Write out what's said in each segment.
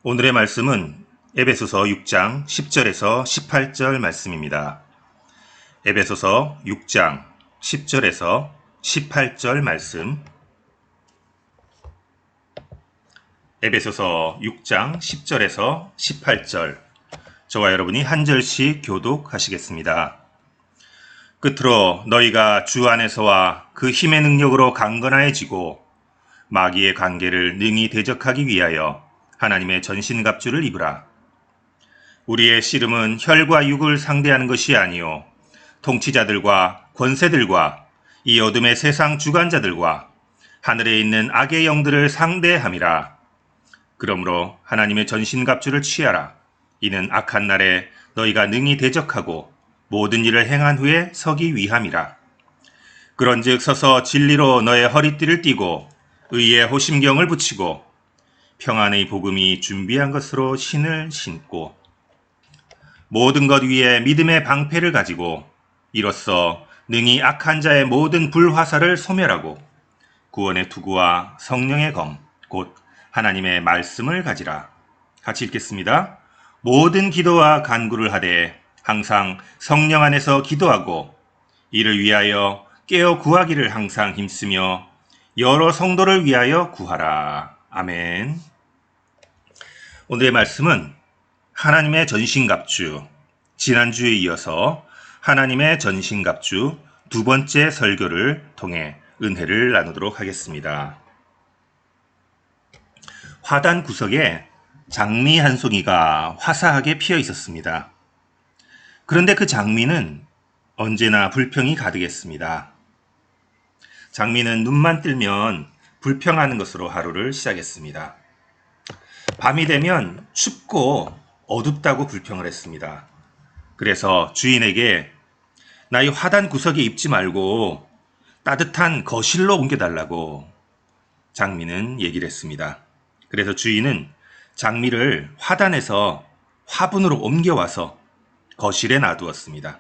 오늘의 말씀은 에베소서 6장 10절에서 18절 말씀입니다. 에베소서 6장 10절에서 18절 말씀. 에베소서 6장 10절에서 18절. 저와 여러분이 한 절씩 교독하시겠습니다. 끝으로 너희가 주 안에서와 그 힘의 능력으로 강건해지고 마귀의 관계를 능히 대적하기 위하여 하나님의 전신갑주를 입으라. 우리의 씨름은 혈과 육을 상대하는 것이 아니요 통치자들과 권세들과 이 어둠의 세상 주관자들과 하늘에 있는 악의 영들을 상대함이라. 그러므로 하나님의 전신갑주를 취하라. 이는 악한 날에 너희가 능히 대적하고 모든 일을 행한 후에 서기 위함이라. 그런즉 서서 진리로 너의 허리띠를 띠고 의의 호심경을 붙이고 평안의 복음이 준비한 것으로 신을 신고 모든 것 위에 믿음의 방패를 가지고 이로써 능히 악한 자의 모든 불화살을 소멸하고 구원의 투구와 성령의 검 곧 하나님의 말씀을 가지라. 같이 읽겠습니다. 모든 기도와 간구를 하되 항상 성령 안에서 기도하고 이를 위하여 깨어 구하기를 항상 힘쓰며 여러 성도를 위하여 구하라. 아멘. 오늘의 말씀은 하나님의 전신갑주, 지난주에 이어서 하나님의 전신갑주 두 번째 설교를 통해 은혜를 나누도록 하겠습니다. 화단 구석에 장미 한 송이가 화사하게 피어 있었습니다. 그런데 그 장미는 언제나 불평이 가득했습니다. 장미는 눈만 뜨면 불평하는 것으로 하루를 시작했습니다. 밤이 되면 춥고 어둡다고 불평을 했습니다. 그래서 주인에게 나 이 화단 구석에 입지 말고 따뜻한 거실로 옮겨달라고 장미는 얘기를 했습니다. 그래서 주인은 장미를 화단에서 화분으로 옮겨와서 거실에 놔두었습니다.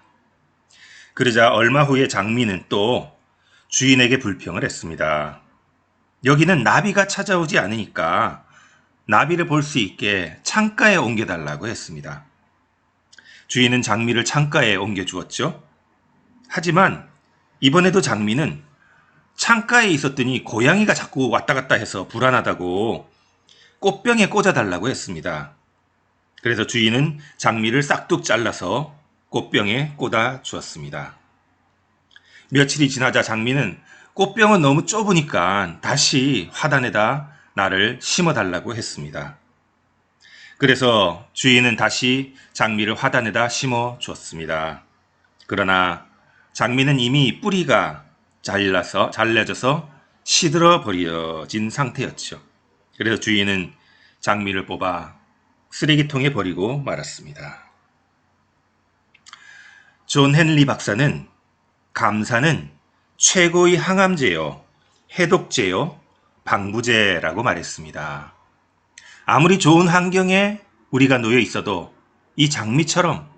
그러자 얼마 후에 장미는 또 주인에게 불평을 했습니다. 여기는 나비가 찾아오지 않으니까 나비를 볼 수 있게 창가에 옮겨달라고 했습니다. 주인은 장미를 창가에 옮겨주었죠. 하지만 이번에도 장미는 창가에 있었더니 고양이가 자꾸 왔다 갔다 해서 불안하다고 꽃병에 꽂아달라고 했습니다. 그래서 주인은 장미를 싹둑 잘라서 꽃병에 꽂아 주었습니다. 며칠이 지나자 장미는 꽃병은 너무 좁으니까 다시 화단에다 나를 심어달라고 했습니다. 그래서 주인은 다시 장미를 화단에다 심어 주었습니다. 그러나 장미는 이미 뿌리가 잘려져서 시들어 버려진 상태였죠. 그래서 주인은 장미를 뽑아 쓰레기통에 버리고 말았습니다. 존 헨리 박사는 감사는 최고의 항암제요, 해독제요, 방부제라고 말했습니다. 아무리 좋은 환경에 우리가 놓여 있어도 이 장미처럼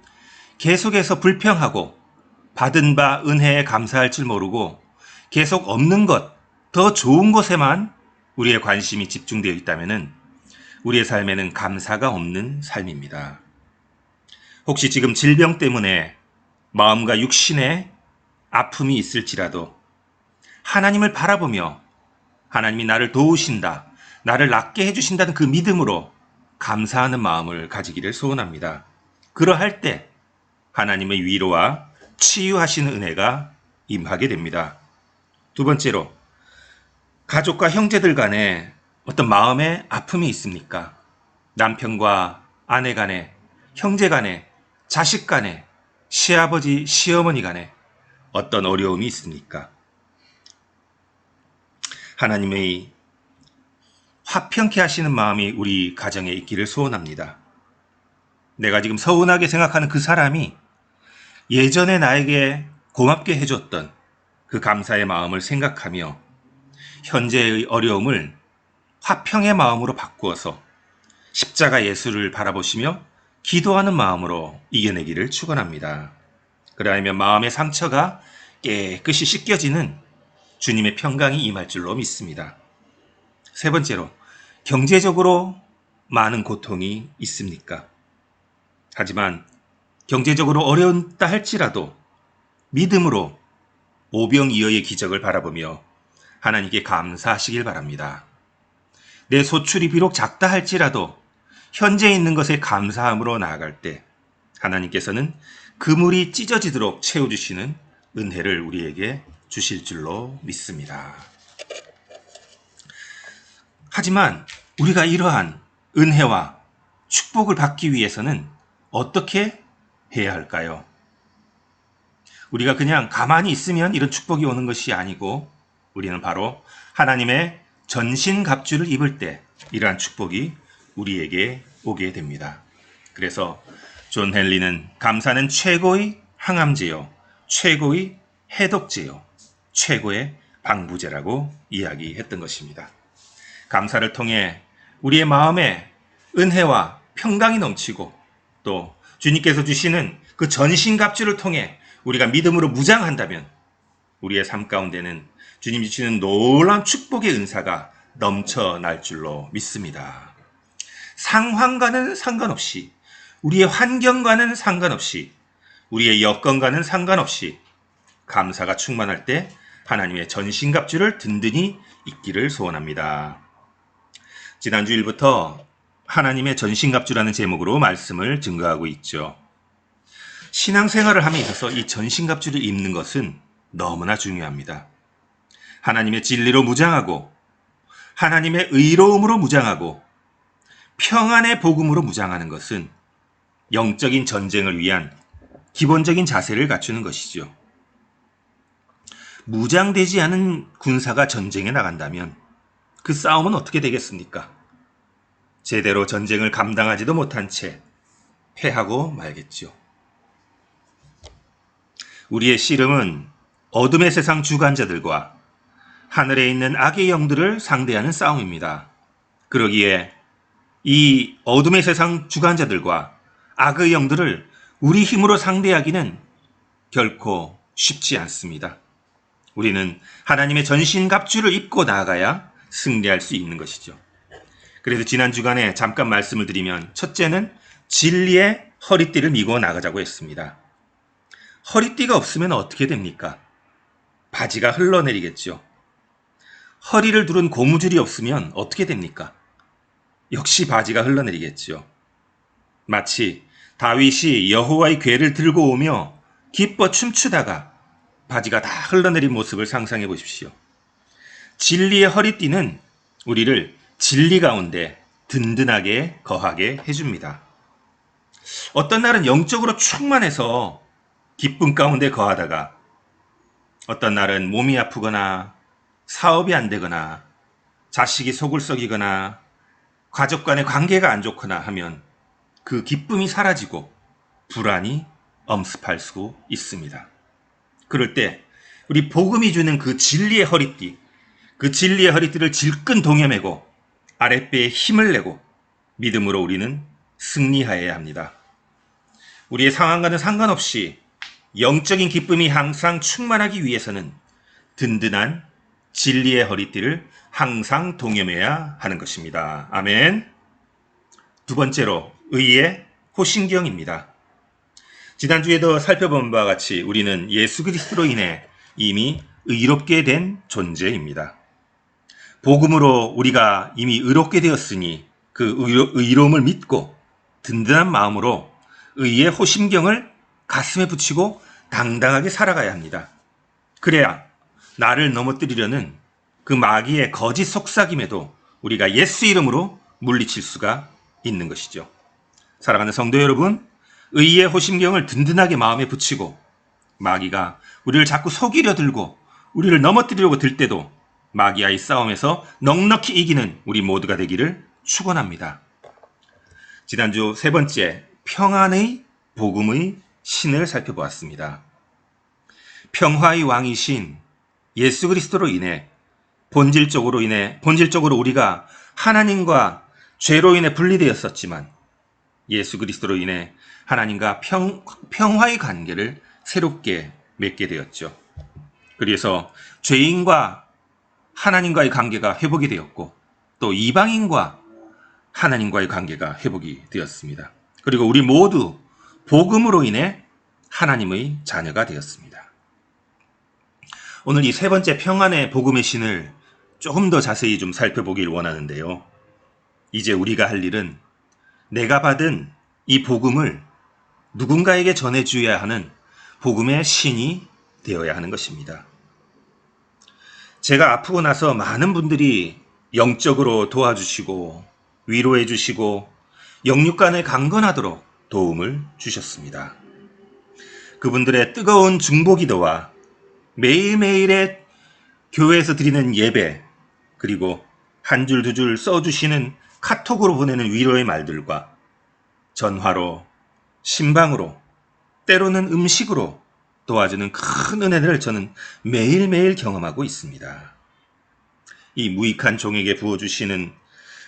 계속해서 불평하고 받은 바 은혜에 감사할 줄 모르고 계속 없는 것, 더 좋은 것에만 우리의 관심이 집중되어 있다면 우리의 삶에는 감사가 없는 삶입니다. 혹시 지금 질병 때문에 마음과 육신에 아픔이 있을지라도 하나님을 바라보며 하나님이 나를 도우신다, 나를 낫게 해주신다는 그 믿음으로 감사하는 마음을 가지기를 소원합니다. 그러할 때 하나님의 위로와 치유하시는 은혜가 임하게 됩니다. 두 번째로, 가족과 형제들 간에 어떤 마음의 아픔이 있습니까? 남편과 아내 간에, 형제 간에, 자식 간에, 시아버지, 시어머니 간에 어떤 어려움이 있습니까? 하나님의 화평케 하시는 마음이 우리 가정에 있기를 소원합니다. 내가 지금 서운하게 생각하는 그 사람이 예전에 나에게 고맙게 해줬던 그 감사의 마음을 생각하며 현재의 어려움을 화평의 마음으로 바꾸어서 십자가 예수를 바라보시며 기도하는 마음으로 이겨내기를 축원합니다. 그러하면 마음의 상처가 깨끗이 씻겨지는 주님의 평강이 임할 줄로 믿습니다. 세 번째로, 경제적으로 많은 고통이 있습니까? 하지만 경제적으로 어려웠다 할지라도 믿음으로 오병이어의 기적을 바라보며 하나님께 감사하시길 바랍니다. 내 소출이 비록 작다 할지라도 현재 있는 것에 감사함으로 나아갈 때 하나님께서는 그물이 찢어지도록 채워주시는 은혜를 우리에게 주실 줄로 믿습니다. 하지만 우리가 이러한 은혜와 축복을 받기 위해서는 어떻게 해야 할까요? 우리가 그냥 가만히 있으면 이런 축복이 오는 것이 아니고 우리는 바로 하나님의 전신갑주를 입을 때 이러한 축복이 우리에게 오게 됩니다. 그래서 존 헨리는 감사는 최고의 항암제요, 최고의 해독제요, 최고의 방부제라고 이야기했던 것입니다. 감사를 통해 우리의 마음에 은혜와 평강이 넘치고 또 주님께서 주시는 그 전신갑주를 통해 우리가 믿음으로 무장한다면 우리의 삶 가운데는 주님이 주시는 놀라운 축복의 은사가 넘쳐날 줄로 믿습니다. 상황과는 상관없이, 우리의 환경과는 상관없이, 우리의 여건과는 상관없이 감사가 충만할 때 하나님의 전신갑주를 든든히 입기를 소원합니다. 지난 주일부터 하나님의 전신갑주라는 제목으로 말씀을 증거하고 있죠. 신앙생활을 함에 있어서 이 전신갑주를 입는 것은 너무나 중요합니다. 하나님의 진리로 무장하고 하나님의 의로움으로 무장하고 평안의 복음으로 무장하는 것은 영적인 전쟁을 위한 기본적인 자세를 갖추는 것이죠. 무장되지 않은 군사가 전쟁에 나간다면 그 싸움은 어떻게 되겠습니까? 제대로 전쟁을 감당하지도 못한 채 패하고 말겠죠. 우리의 씨름은 어둠의 세상 주관자들과 하늘에 있는 악의 영들을 상대하는 싸움입니다. 그러기에 이 어둠의 세상 주관자들과 악의 영들을 우리 힘으로 상대하기는 결코 쉽지 않습니다. 우리는 하나님의 전신갑주를 입고 나아가야 승리할 수 있는 것이죠. 그래서 지난 주간에 잠깐 말씀을 드리면 첫째는 진리의 허리띠를 미고 나가자고 했습니다. 허리띠가 없으면 어떻게 됩니까? 바지가 흘러내리겠죠. 허리를 두른 고무줄이 없으면 어떻게 됩니까? 역시 바지가 흘러내리겠죠. 마치 다윗이 여호와의 궤를 들고 오며 기뻐 춤추다가 바지가 다 흘러내린 모습을 상상해 보십시오. 진리의 허리띠는 우리를 진리 가운데 든든하게 거하게 해줍니다. 어떤 날은 영적으로 충만해서 기쁨 가운데 거하다가 어떤 날은 몸이 아프거나 사업이 안 되거나 자식이 속을 썩이거나 가족 간의 관계가 안 좋거나 하면 그 기쁨이 사라지고 불안이 엄습할 수 있습니다. 그럴 때 우리 복음이 주는 그 진리의 허리띠, 그 진리의 허리띠를 질끈 동여매고 아랫배에 힘을 내고 믿음으로 우리는 승리하여야 합니다. 우리의 상황과는 상관없이 영적인 기쁨이 항상 충만하기 위해서는 든든한 진리의 허리띠를 항상 동여매야 하는 것입니다. 아멘. 두 번째로 의의 호신경입니다. 지난주에도 살펴본 바와 같이 우리는 예수 그리스도로 인해 이미 의롭게 된 존재입니다. 복음으로 우리가 이미 의롭게 되었으니 그 의로움을 믿고 든든한 마음으로 의의 호심경을 가슴에 붙이고 당당하게 살아가야 합니다. 그래야 나를 넘어뜨리려는 그 마귀의 거짓 속삭임에도 우리가 예수 이름으로 물리칠 수가 있는 것이죠. 사랑하는 성도 여러분, 의의 호심경을 든든하게 마음에 붙이고 마귀가 우리를 자꾸 속이려 들고 우리를 넘어뜨리려고 들 때도 마귀와의 싸움에서 넉넉히 이기는 우리 모두가 되기를 축원합니다. 지난주 세 번째, 평안의 복음의 신을 살펴보았습니다. 평화의 왕이신 예수 그리스도로 인해 본질적으로 우리가 하나님과 죄로 인해 분리되었었지만 예수 그리스도로 인해 하나님과 평화의 관계를 새롭게 맺게 되었죠. 그래서 죄인과 하나님과의 관계가 회복이 되었고 또 이방인과 하나님과의 관계가 회복이 되었습니다. 그리고 우리 모두 복음으로 인해 하나님의 자녀가 되었습니다. 오늘 이 세 번째 평안의 복음의 신을 조금 더 자세히 좀 살펴보길 원하는데요. 이제 우리가 할 일은 내가 받은 이 복음을 누군가에게 전해줘야 하는 복음의 신이 되어야 하는 것입니다. 제가 아프고 나서 많은 분들이 영적으로 도와주시고 위로해 주시고 영육간에 강건하도록 도움을 주셨습니다. 그분들의 뜨거운 중보기도와 매일매일의 교회에서 드리는 예배, 그리고 한 줄 두 줄 써주시는 카톡으로 보내는 위로의 말들과 전화로, 신방으로, 때로는 음식으로 도와주는 큰 은혜를 저는 매일매일 경험하고 있습니다. 이 무익한 종에게 부어주시는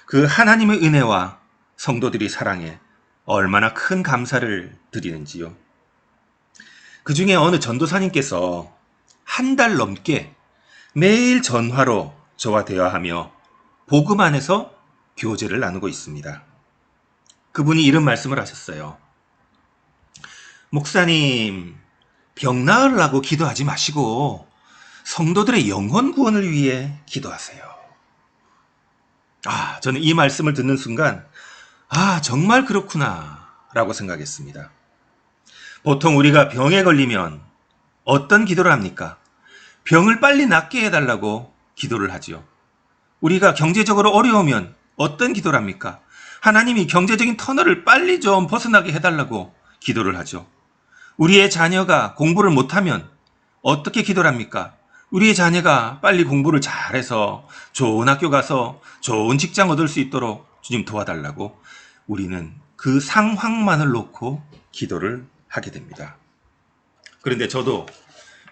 그 하나님의 은혜와 성도들이 사랑해 얼마나 큰 감사를 드리는지요. 그 중에 어느 전도사님께서 한 달 넘게 매일 전화로 저와 대화하며 복음 안에서 교제를 나누고 있습니다. 그분이 이런 말씀을 하셨어요. 목사님, 병 나으려고 기도하지 마시고 성도들의 영혼 구원을 위해 기도하세요. 저는 이 말씀을 듣는 순간 정말 그렇구나 라고 생각했습니다. 보통 우리가 병에 걸리면 어떤 기도를 합니까? 병을 빨리 낫게 해달라고 기도를 하지요. 우리가 경제적으로 어려우면 어떤 기도를 합니까? 하나님이 경제적인 터널을 빨리 좀 벗어나게 해달라고 기도를 하죠. 우리의 자녀가 공부를 못하면 어떻게 기도를 합니까? 우리의 자녀가 빨리 공부를 잘해서 좋은 학교 가서 좋은 직장 얻을 수 있도록 주님 도와달라고 우리는 그 상황만을 놓고 기도를 하게 됩니다. 그런데 저도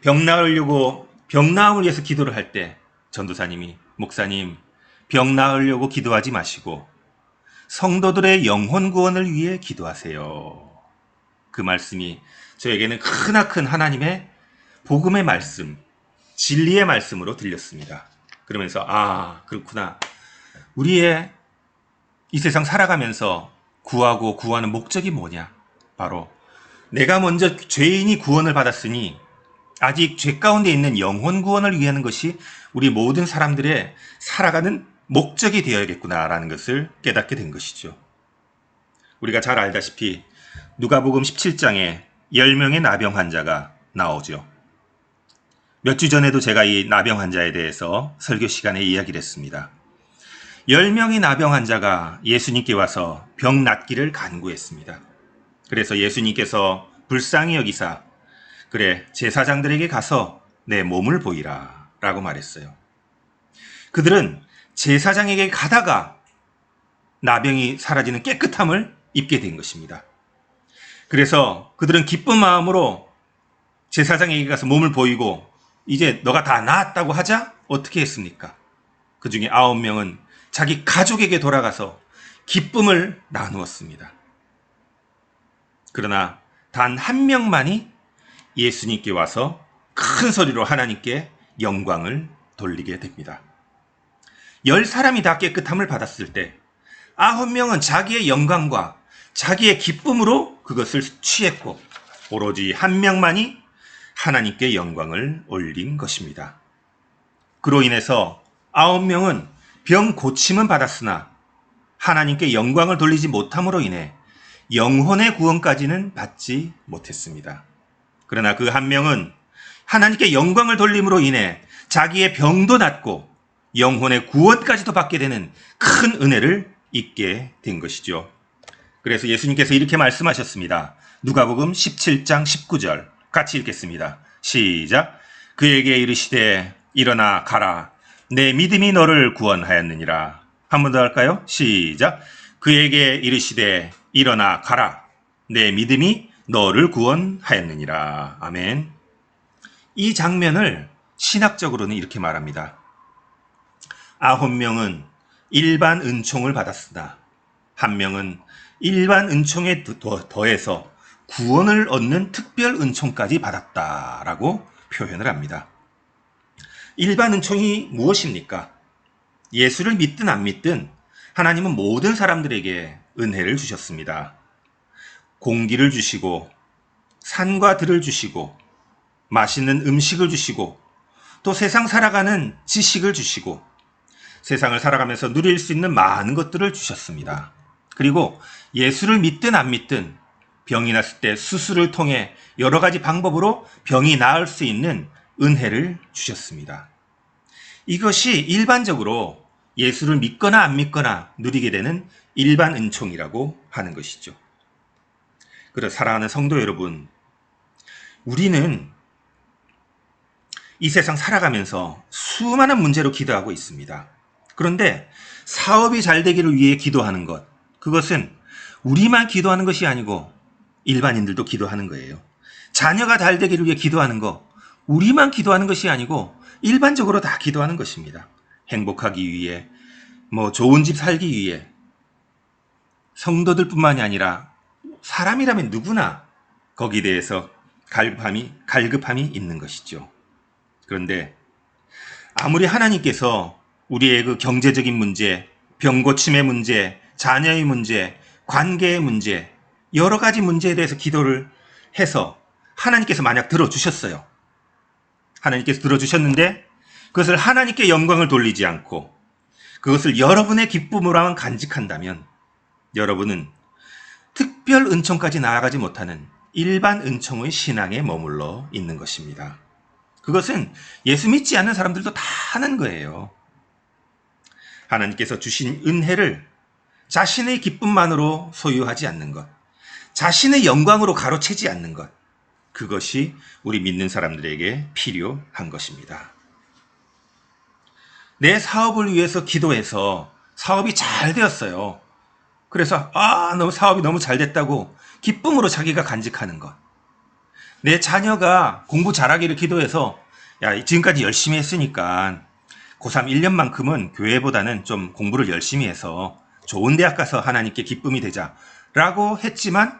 병 나음을 위해서 기도를 할 때 전도사님이 목사님 병 나으려고 기도하지 마시고 성도들의 영혼 구원을 위해 기도하세요. 그 말씀이 저에게는 크나큰 하나님의 복음의 말씀, 진리의 말씀으로 들렸습니다. 그러면서 그렇구나. 우리의 이 세상 살아가면서 구하고 구하는 목적이 뭐냐? 바로 내가 먼저 죄인이 구원을 받았으니 아직 죄 가운데 있는 영혼 구원을 위하는 것이 우리 모든 사람들의 살아가는 목적이 되어야겠구나라는 것을 깨닫게 된 것이죠. 우리가 잘 알다시피 누가복음 17장에 10명의 나병 환자가 나오죠. 몇 주 전에도 제가 이 나병 환자에 대해서 설교 시간에 이야기를 했습니다. 10명의 나병 환자가 예수님께 와서 병 낫기를 간구했습니다. 그래서 예수님께서 불쌍히 여기사 그래 제사장들에게 가서 내 몸을 보이라 라고 말했어요. 그들은 제사장에게 가다가 나병이 사라지는 깨끗함을 입게 된 것입니다. 그래서 그들은 기쁜 마음으로 제사장에게 가서 몸을 보이고 이제 너가 다 나았다고 하자 어떻게 했습니까? 그 중에 9명은 자기 가족에게 돌아가서 기쁨을 나누었습니다. 그러나 단 한 명만이 예수님께 와서 큰 소리로 하나님께 영광을 돌리게 됩니다. 10사람이 다 깨끗함을 받았을 때 9명은 자기의 영광과 자기의 기쁨으로 그것을 취했고 오로지 한 명만이 하나님께 영광을 올린 것입니다. 그로 인해서 9명은 병 고침은 받았으나 하나님께 영광을 돌리지 못함으로 인해 영혼의 구원까지는 받지 못했습니다. 그러나 그 한 명은 하나님께 영광을 돌림으로 인해 자기의 병도 낫고 영혼의 구원까지도 받게 되는 큰 은혜를 입게 된 것이죠. 그래서 예수님께서 이렇게 말씀하셨습니다. 누가복음 17장 19절 같이 읽겠습니다. 시작. 그에게 이르시되 일어나 가라. 내 믿음이 너를 구원하였느니라. 한 번 더 할까요? 시작. 그에게 이르시되 일어나 가라. 내 믿음이 너를 구원하였느니라. 아멘. 이 장면을 신학적으로는 이렇게 말합니다. 9명은 일반 은총을 받았으나 한 명은 일반 은총에 더해서 구원을 얻는 특별 은총까지 받았다라고 표현을 합니다. 일반 은총이 무엇입니까? 예수를 믿든 안 믿든 하나님은 모든 사람들에게 은혜를 주셨습니다. 공기를 주시고 산과 들을 주시고 맛있는 음식을 주시고 또 세상 살아가는 지식을 주시고 세상을 살아가면서 누릴 수 있는 많은 것들을 주셨습니다. 그리고 예수를 믿든 안 믿든 병이 났을 때 수술을 통해 여러 가지 방법으로 병이 나을 수 있는 은혜를 주셨습니다. 이것이 일반적으로 예수를 믿거나 안 믿거나 누리게 되는 일반 은총이라고 하는 것이죠. 그래서 사랑하는 성도 여러분, 우리는 이 세상 살아가면서 수많은 문제로 기도하고 있습니다. 그런데 사업이 잘 되기를 위해 기도하는 것, 그것은 우리만 기도하는 것이 아니고 일반인들도 기도하는 거예요. 자녀가 잘 되기를 위해 기도하는 것, 우리만 기도하는 것이 아니고 일반적으로 다 기도하는 것입니다. 행복하기 위해, 좋은 집 살기 위해 성도들뿐만이 아니라 사람이라면 누구나 거기에 대해서 갈급함이 있는 것이죠. 그런데 아무리 하나님께서 우리의 그 경제적인 문제, 병고침의 문제, 자녀의 문제, 관계의 문제, 여러 가지 문제에 대해서 기도를 해서 하나님께서 만약 들어주셨어요. 하나님께서 들어주셨는데 그것을 하나님께 영광을 돌리지 않고 그것을 여러분의 기쁨으로만 간직한다면 여러분은 특별 은총까지 나아가지 못하는 일반 은총의 신앙에 머물러 있는 것입니다. 그것은 예수 믿지 않는 사람들도 다 하는 거예요. 하나님께서 주신 은혜를 자신의 기쁨만으로 소유하지 않는 것, 자신의 영광으로 가로채지 않는 것, 그것이 우리 믿는 사람들에게 필요한 것입니다. 내 사업을 위해서 기도해서 사업이 잘 되었어요. 그래서 사업이 너무 잘 됐다고 기쁨으로 자기가 간직하는 것. 내 자녀가 공부 잘하기를 기도해서 지금까지 열심히 했으니까 고3 1년만큼은 교회보다는 좀 공부를 열심히 해서 좋은 대학 가서 하나님께 기쁨이 되자라고 했지만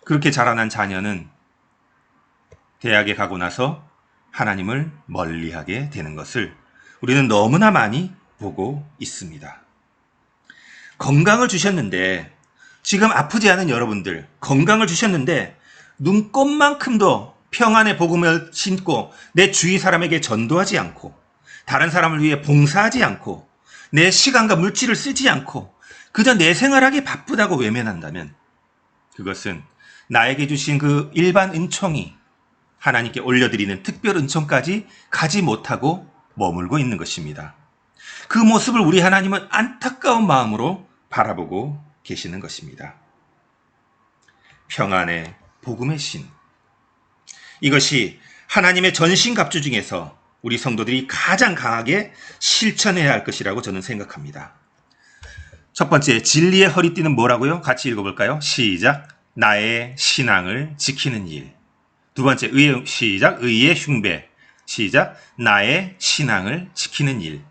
그렇게 자라난 자녀는 대학에 가고 나서 하나님을 멀리하게 되는 것을 우리는 너무나 많이 보고 있습니다. 건강을 주셨는데 지금 아프지 않은 여러분들 건강을 주셨는데 눈꼽만큼도 평안의 복음을 신고 내 주위 사람에게 전도하지 않고 다른 사람을 위해 봉사하지 않고 내 시간과 물질을 쓰지 않고 그저 내 생활하기 바쁘다고 외면한다면 그것은 나에게 주신 그 일반 은총이 하나님께 올려드리는 특별 은총까지 가지 못하고 머물고 있는 것입니다. 그 모습을 우리 하나님은 안타까운 마음으로 바라보고 계시는 것입니다. 평안의 복음의 신. 이것이 하나님의 전신갑주 중에서 우리 성도들이 가장 강하게 실천해야 할 것이라고 저는 생각합니다. 첫 번째, 진리의 허리띠는 뭐라고요? 같이 읽어볼까요? 시작. 나의 신앙을 지키는 일. 두 번째, 의의 흉배. 시작. 나의 신앙을 지키는 일.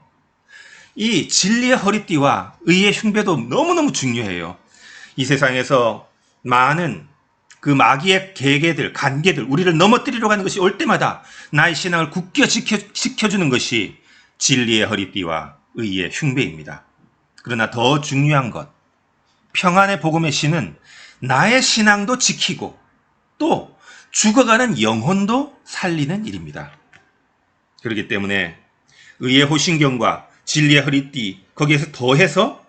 이 진리의 허리띠와 의의 흉배도 너무너무 중요해요. 이 세상에서 많은 그 마귀의 계계들, 간계들, 우리를 넘어뜨리려고 하는 것이 올 때마다 나의 신앙을 굳게 지켜주는 것이 진리의 허리띠와 의의 흉배입니다. 그러나 더 중요한 것, 평안의 복음의 신은 나의 신앙도 지키고 또 죽어가는 영혼도 살리는 일입니다. 그렇기 때문에 의의 호신경과 진리의 허리띠 거기에서 더해서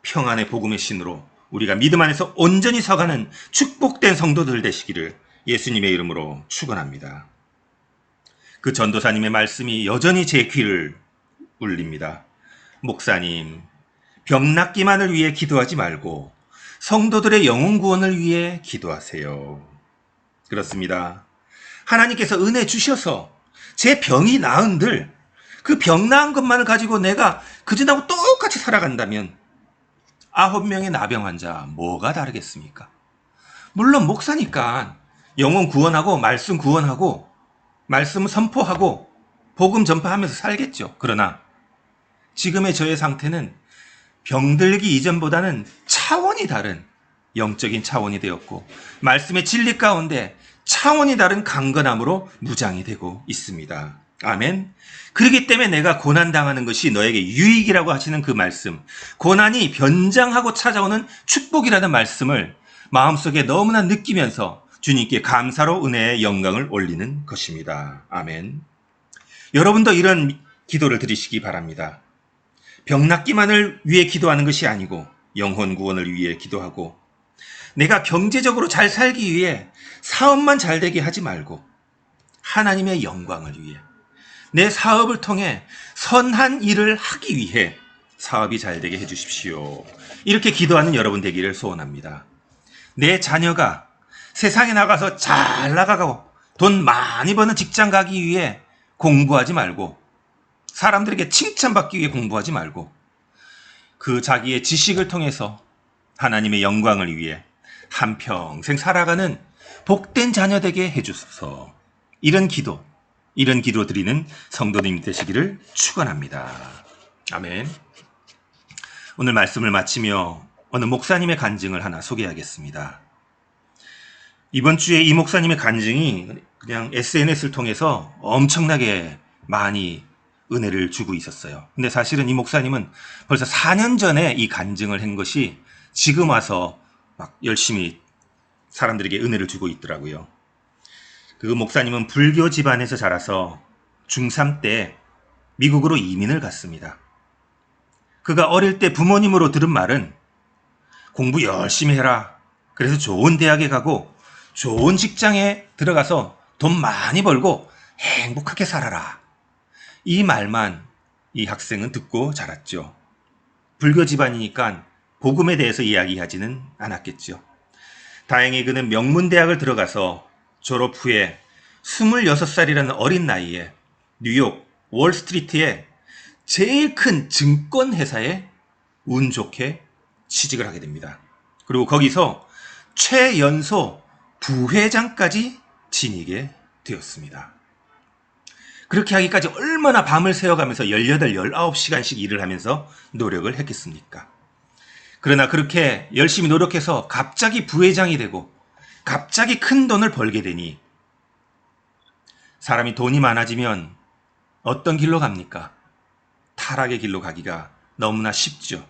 평안의 복음의 신으로 우리가 믿음 안에서 온전히 서가는 축복된 성도들 되시기를 예수님의 이름으로 축원합니다. 그 전도사님의 말씀이 여전히 제 귀를 울립니다. 목사님, 병 낫기만을 위해 기도하지 말고 성도들의 영혼 구원을 위해 기도하세요. 그렇습니다. 하나님께서 은혜 주셔서 제 병이 나은들 그 병 나은 것만을 가지고 내가 그전하고 똑같이 살아간다면 9명의 나병 환자 뭐가 다르겠습니까? 물론 목사니까 영혼 구원하고 말씀 구원하고 말씀 선포하고 복음 전파하면서 살겠죠. 그러나 지금의 저의 상태는 병들기 이전보다는 차원이 다른 영적인 차원이 되었고 말씀의 진리 가운데 차원이 다른 강건함으로 무장이 되고 있습니다. 아멘. 그렇기 때문에 내가 고난당하는 것이 너에게 유익이라고 하시는 그 말씀, 고난이 변장하고 찾아오는 축복이라는 말씀을 마음속에 너무나 느끼면서 주님께 감사로 은혜의 영광을 올리는 것입니다. 아멘. 여러분도 이런 기도를 드리시기 바랍니다. 병 낫기만을 위해 기도하는 것이 아니고 영혼 구원을 위해 기도하고, 내가 경제적으로 잘 살기 위해 사업만 잘 되게 하지 말고 하나님의 영광을 위해, 내 사업을 통해 선한 일을 하기 위해 사업이 잘 되게 해주십시오. 이렇게 기도하는 여러분 되기를 소원합니다. 내 자녀가 세상에 나가서 잘 나가고 돈 많이 버는 직장 가기 위해 공부하지 말고, 사람들에게 칭찬받기 위해 공부하지 말고, 그 자기의 지식을 통해서 하나님의 영광을 위해 한평생 살아가는 복된 자녀 되게 해주소서. 이런 기도 드리는 성도님 되시기를 축원합니다. 아멘. 오늘 말씀을 마치며 어느 목사님의 간증을 하나 소개하겠습니다. 이번 주에 이 목사님의 간증이 그냥 SNS를 통해서 엄청나게 많이 은혜를 주고 있었어요. 근데 사실은 이 목사님은 벌써 4년 전에 이 간증을 한 것이 지금 와서 막 열심히 사람들에게 은혜를 주고 있더라고요. 그 목사님은 불교 집안에서 자라서 중3 때 미국으로 이민을 갔습니다. 그가 어릴 때 부모님으로 들은 말은 공부 열심히 해라. 그래서 좋은 대학에 가고 좋은 직장에 들어가서 돈 많이 벌고 행복하게 살아라. 이 말만 이 학생은 듣고 자랐죠. 불교 집안이니까 복음에 대해서 이야기하지는 않았겠죠. 다행히 그는 명문대학을 들어가서 졸업 후에 26살이라는 어린 나이에 뉴욕 월스트리트의 제일 큰 증권회사에 운 좋게 취직을 하게 됩니다. 그리고 거기서 최연소 부회장까지 지니게 되었습니다. 그렇게 하기까지 얼마나 밤을 새워가면서 18, 19시간씩 일을 하면서 노력을 했겠습니까? 그러나 그렇게 열심히 노력해서 갑자기 부회장이 되고 갑자기 큰 돈을 벌게 되니, 사람이 돈이 많아지면 어떤 길로 갑니까? 타락의 길로 가기가 너무나 쉽죠.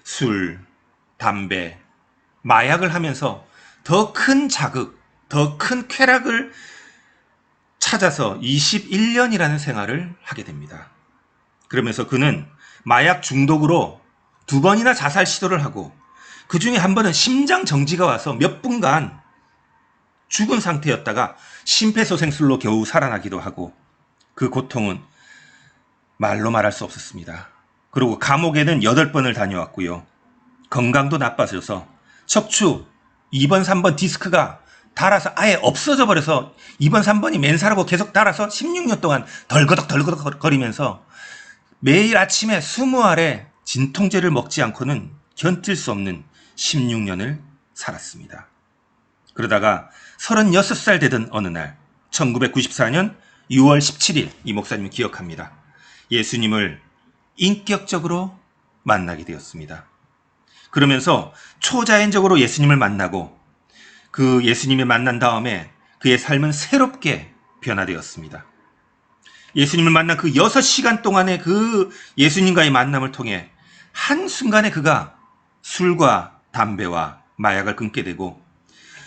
술, 담배, 마약을 하면서 더 큰 자극, 더 큰 쾌락을 찾아서 21년이라는 생활을 하게 됩니다. 그러면서 그는 마약 중독으로 2번이나 자살 시도를 하고, 그 중에 한 번은 심장 정지가 와서 몇 분간 죽은 상태였다가 심폐소생술로 겨우 살아나기도 하고, 그 고통은 말로 말할 수 없었습니다. 그리고 감옥에는 8번을 다녀왔고요. 건강도 나빠져서 척추 2번, 3번 디스크가 닳아서 아예 없어져 버려서 2번, 3번이 맨살하고 계속 닳아서 16년 동안 덜거덕 거리면서 매일 아침에 20알의 진통제를 먹지 않고는 견딜 수 없는 16년을 살았습니다. 그러다가 36살 되던 어느 날 1994년 6월 17일, 이 목사님을 기억합니다. 예수님을 인격적으로 만나게 되었습니다. 그러면서 초자연적으로 예수님을 만나고, 그 예수님을 만난 다음에 그의 삶은 새롭게 변화되었습니다. 예수님을 만난 그 6시간 동안의 그 예수님과의 만남을 통해 한순간에 그가 술과 담배와 마약을 끊게 되고,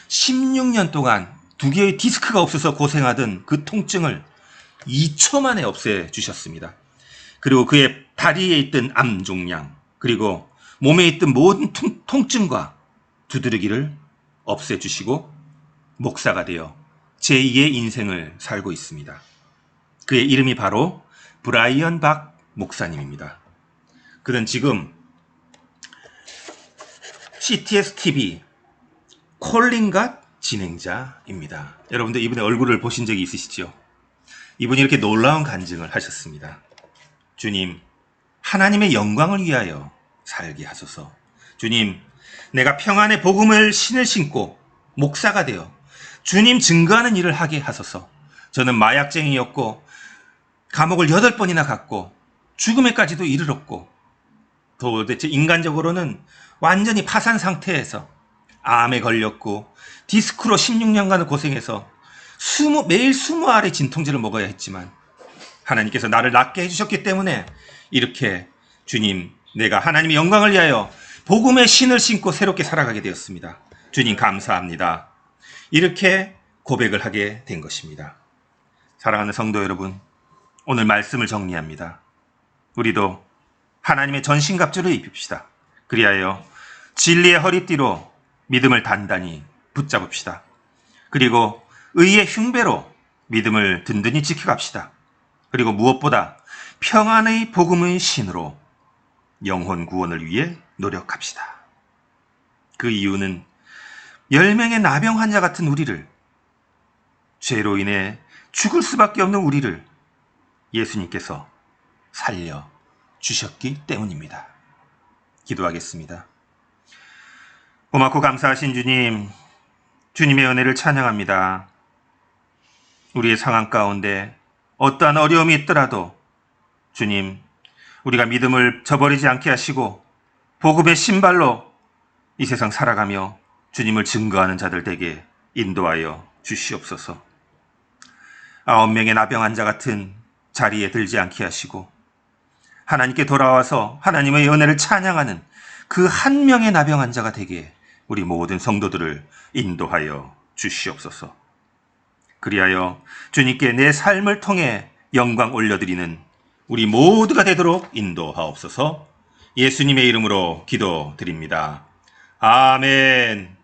16년 동안 2개의 디스크가 없어서 고생하던 그 통증을 2초 만에 없애주셨습니다. 그리고 그의 다리에 있던 암종양, 그리고 몸에 있던 모든 통증과 두드러기를 없애주시고 목사가 되어 제2의 인생을 살고 있습니다. 그의 이름이 바로 브라이언 박 목사님입니다. 그는 지금 CTS TV 콜링갓 진행자입니다. 여러분들 이분의 얼굴을 보신 적이 있으시죠? 이분이 이렇게 놀라운 간증을 하셨습니다. 주님, 하나님의 영광을 위하여 살게 하소서. 주님, 내가 평안의 복음을 신을 신고 목사가 되어 주님 증거하는 일을 하게 하소서. 저는 마약쟁이였고 감옥을 8번이나 갔고 죽음에까지도 이르렀고, 도대체 인간적으로는 완전히 파산 상태에서 암에 걸렸고 디스크로 16년간을 고생해서 매일 20알의 진통제를 먹어야 했지만 하나님께서 나를 낫게 해주셨기 때문에 이렇게 주님, 내가 하나님의 영광을 위하여 복음의 신을 신고 새롭게 살아가게 되었습니다. 주님 감사합니다. 이렇게 고백을 하게 된 것입니다. 사랑하는 성도 여러분, 오늘 말씀을 정리합니다. 우리도 하나님의 전신갑주를 입힙시다. 그리하여 진리의 허리띠로 믿음을 단단히 붙잡읍시다. 그리고 의의 흉배로 믿음을 든든히 지켜갑시다. 그리고 무엇보다 평안의 복음의 신으로 영혼 구원을 위해 노력합시다. 그 이유는 10명의 나병 환자 같은 우리를, 죄로 인해 죽을 수밖에 없는 우리를 예수님께서 살려 주셨기 때문입니다. 기도하겠습니다. 고맙고 감사하신 주님, 주님의 은혜를 찬양합니다. 우리의 상황 가운데 어떠한 어려움이 있더라도 주님, 우리가 믿음을 저버리지 않게 하시고 복음의 신발로 이 세상 살아가며 주님을 증거하는 자들 되게 인도하여 주시옵소서. 9명의 나병 환자 같은 자리에 들지 않게 하시고 하나님께 돌아와서 하나님의 은혜를 찬양하는 그 한 명의 나병 환자가 되게 우리 모든 성도들을 인도하여 주시옵소서. 그리하여 주님께 내 삶을 통해 영광 올려드리는 우리 모두가 되도록 인도하옵소서. 예수님의 이름으로 기도드립니다. 아멘.